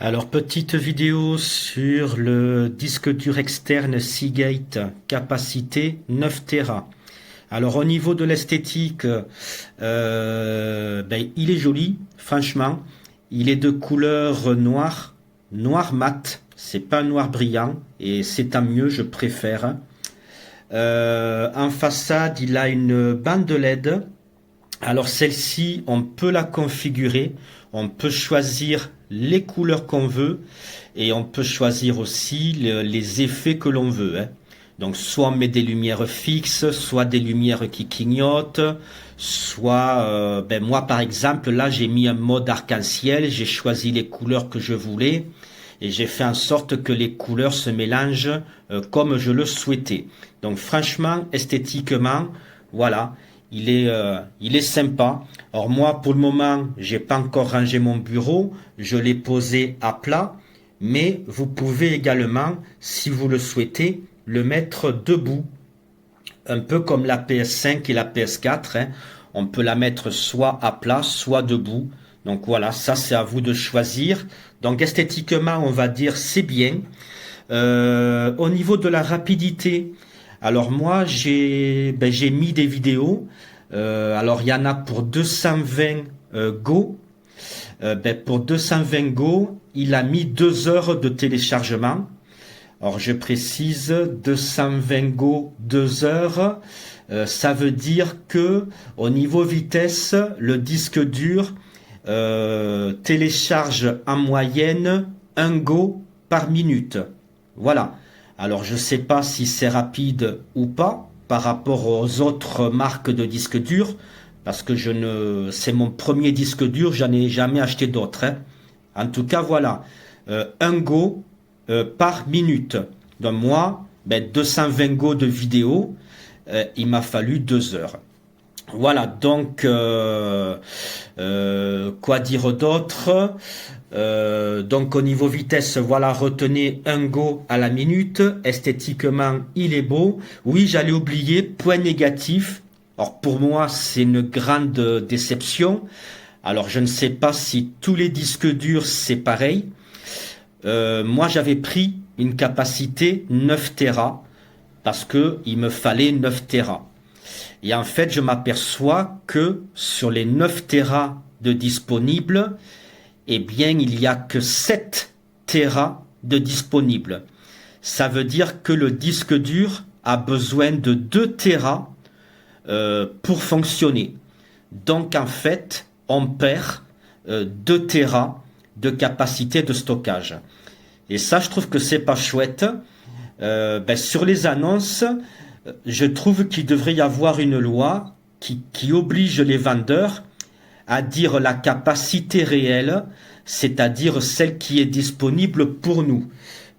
Alors, petite vidéo sur le disque dur externe Seagate, capacité 9 Tera. Alors, au niveau de l'esthétique, il est joli, franchement. Il est de couleur noire, noir mat. C'est pas noir brillant et c'est tant mieux, je préfère. En façade, il a une bande LED. Alors celle-ci, on peut la configurer, on peut choisir les couleurs qu'on veut et on peut choisir aussi les effets que l'on veut, hein. Donc soit on met des lumières fixes, soit des lumières qui clignotent, soit moi par exemple là j'ai mis un mode arc-en-ciel, j'ai choisi les couleurs que je voulais et j'ai fait en sorte que les couleurs se mélangent comme je le souhaitais. Donc franchement, esthétiquement, voilà, il est sympa. Alors moi, pour le moment, j'ai pas encore rangé mon bureau, je l'ai posé à plat, mais vous pouvez également, si vous le souhaitez, le mettre debout, un peu comme la PS5 et la PS4, hein. On peut la mettre soit à plat, soit debout. Donc voilà, ça c'est à vous de choisir. Donc esthétiquement, on va dire c'est bien. Au niveau de la rapidité, alors moi j'ai mis des vidéos. Alors il y en a pour 220 Go. Pour 220 Go, il a mis 2 heures de téléchargement. Alors je précise 220 Go 2 heures. Ça veut dire que au niveau vitesse, le disque dur télécharge en moyenne 1 Go par minute. Voilà. Alors je ne sais pas si c'est rapide ou pas par rapport aux autres marques de disques durs, parce que c'est mon premier disque dur, j'en ai jamais acheté d'autres, hein. En tout cas, voilà, 1 Go par minute. Donc moi, 220 Go de vidéo, il m'a fallu 2 heures. Voilà, donc quoi dire d'autre? Donc au niveau vitesse, voilà, retenez 1 Go à la minute. Esthétiquement, il est beau. Oui, j'allais oublier, point négatif. Alors pour moi, c'est une grande déception. Alors je ne sais pas si tous les disques durs c'est pareil. Moi j'avais pris une capacité 9 Tera parce que il me fallait 9 Tera. Et en fait, je m'aperçois que sur les 9 Tera de disponibles, eh bien, il n'y a que 7 Tera de disponibles. Ça veut dire que le disque dur a besoin de 2 Tera pour fonctionner. Donc, en fait, on perd 2 Tera de capacité de stockage. Et ça, je trouve que c'est pas chouette. Sur les annonces, je trouve qu'il devrait y avoir une loi qui oblige les vendeurs à dire la capacité réelle, c'est-à-dire celle qui est disponible pour nous.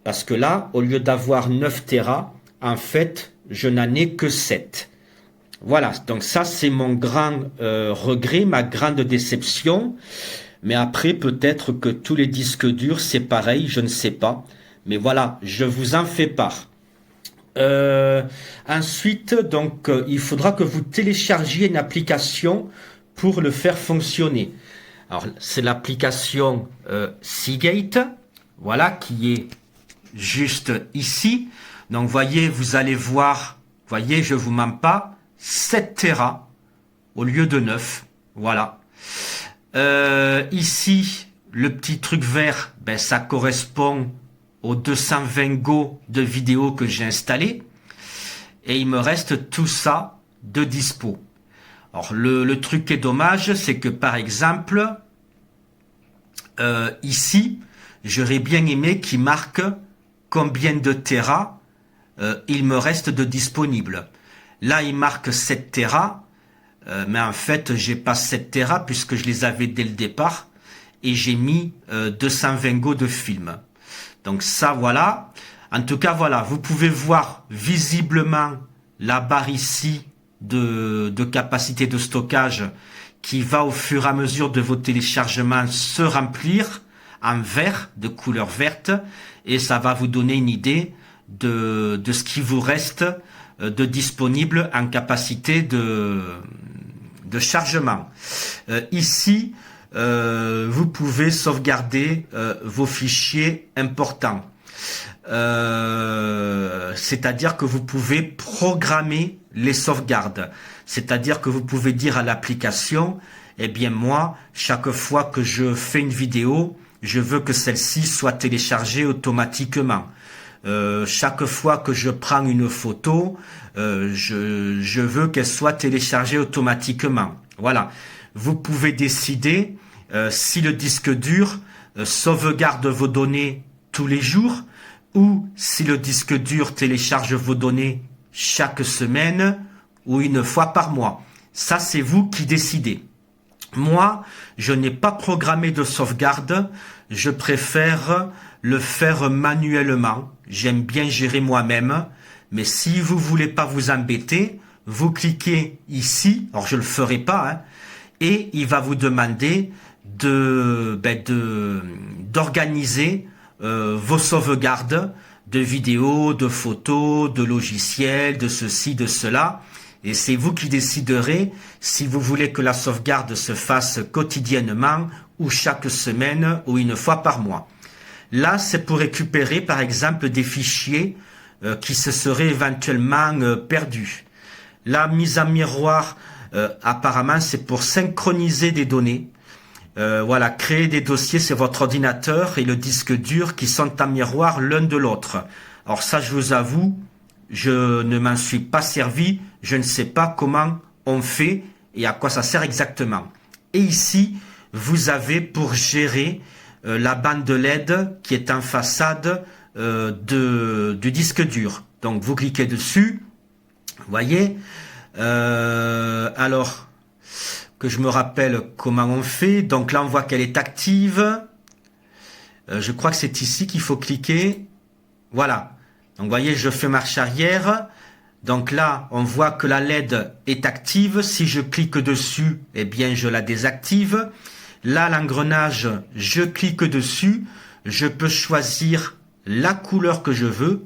Parce que là, au lieu d'avoir 9 Tera, en fait, je n'en ai que 7. Voilà, donc ça c'est mon grand regret, ma grande déception. Mais après, peut-être que tous les disques durs, c'est pareil, je ne sais pas. Mais voilà, je vous en fais part. Ensuite, donc, il faudra que vous téléchargiez une application pour le faire fonctionner. Alors, c'est l'application Seagate, voilà, qui est juste ici. Donc, voyez, vous allez voir, voyez, je vous mens pas, 7 Tera au lieu de 9. Voilà. Ici, le petit truc vert, ça correspond aux 220 Go de vidéo que j'ai installé. Et il me reste tout ça de dispo. Alors, le truc qui est dommage, c'est que par exemple, ici, j'aurais bien aimé qu'il marque combien de Tera il me reste de disponible. Là, il marque 7 Tera, mais en fait, j'ai pas 7 Tera puisque je les avais dès le départ et j'ai mis 220 Go de film. Donc ça, voilà. En tout cas, voilà, vous pouvez voir visiblement la barre ici de capacité de stockage qui va au fur et à mesure de vos téléchargements se remplir en vert, de couleur verte, et ça va vous donner une idée de ce qui vous reste de disponible en capacité de chargement. Ici, vous pouvez sauvegarder vos fichiers importants. C'est-à-dire que vous pouvez programmer les sauvegardes. C'est-à-dire que vous pouvez dire à l'application, eh bien moi, chaque fois que je fais une vidéo, je veux que celle-ci soit téléchargée automatiquement. Chaque fois que je prends une photo, je veux qu'elle soit téléchargée automatiquement. Voilà. Vous pouvez décider si le disque dur sauvegarde vos données tous les jours ou si le disque dur télécharge vos données chaque semaine ou une fois par mois. Ça, c'est vous qui décidez. Moi, je n'ai pas programmé de sauvegarde. Je préfère le faire manuellement. J'aime bien gérer moi-même. Mais si vous voulez pas vous embêter, vous cliquez ici. Alors, je le ferai pas, hein, et il va vous demander d'organiser vos sauvegardes de vidéos, de photos, de logiciels, de ceci, de cela. Et c'est vous qui déciderez si vous voulez que la sauvegarde se fasse quotidiennement ou chaque semaine ou une fois par mois. Là, c'est pour récupérer par exemple des fichiers qui se seraient éventuellement perdus. La mise en miroir, apparemment, c'est pour synchroniser des données. Voilà, créer des dossiers, c'est votre ordinateur et le disque dur qui sont en miroir l'un de l'autre. Alors ça, je vous avoue, je ne m'en suis pas servi, je ne sais pas comment on fait et à quoi ça sert exactement. Et ici, vous avez pour gérer la bande LED qui est en façade du disque dur. Donc vous cliquez dessus, vous voyez. Alors, que je me rappelle comment on fait. Donc là, on voit qu'elle est active. Je crois que c'est ici qu'il faut cliquer. Voilà. Donc, vous voyez, je fais marche arrière. Donc là, on voit que la LED est active. Si je clique dessus, eh bien, je la désactive. Là, l'engrenage, je clique dessus. Je peux choisir la couleur que je veux.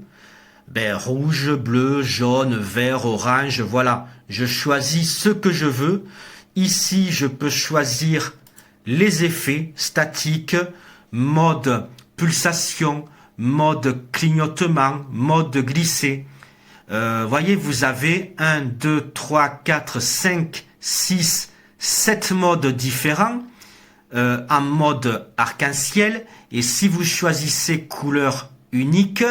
Ben, rouge, bleu, jaune, vert, orange, voilà. Je choisis ce que je veux. Ici, je peux choisir les effets statiques, mode pulsation, mode clignotement, mode glissé. Voyez, vous avez 1, 2, 3, 4, 5, 6, 7 modes différents en mode arc-en-ciel. Et si vous choisissez couleur unique,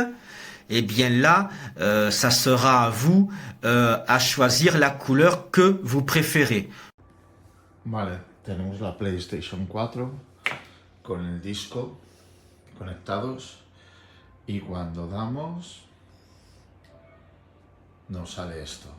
eh bien là, ça sera à vous à choisir la couleur que vous préférez. Vale, tenemos la PlayStation 4 con el disco conectados y cuando damos nos sale esto.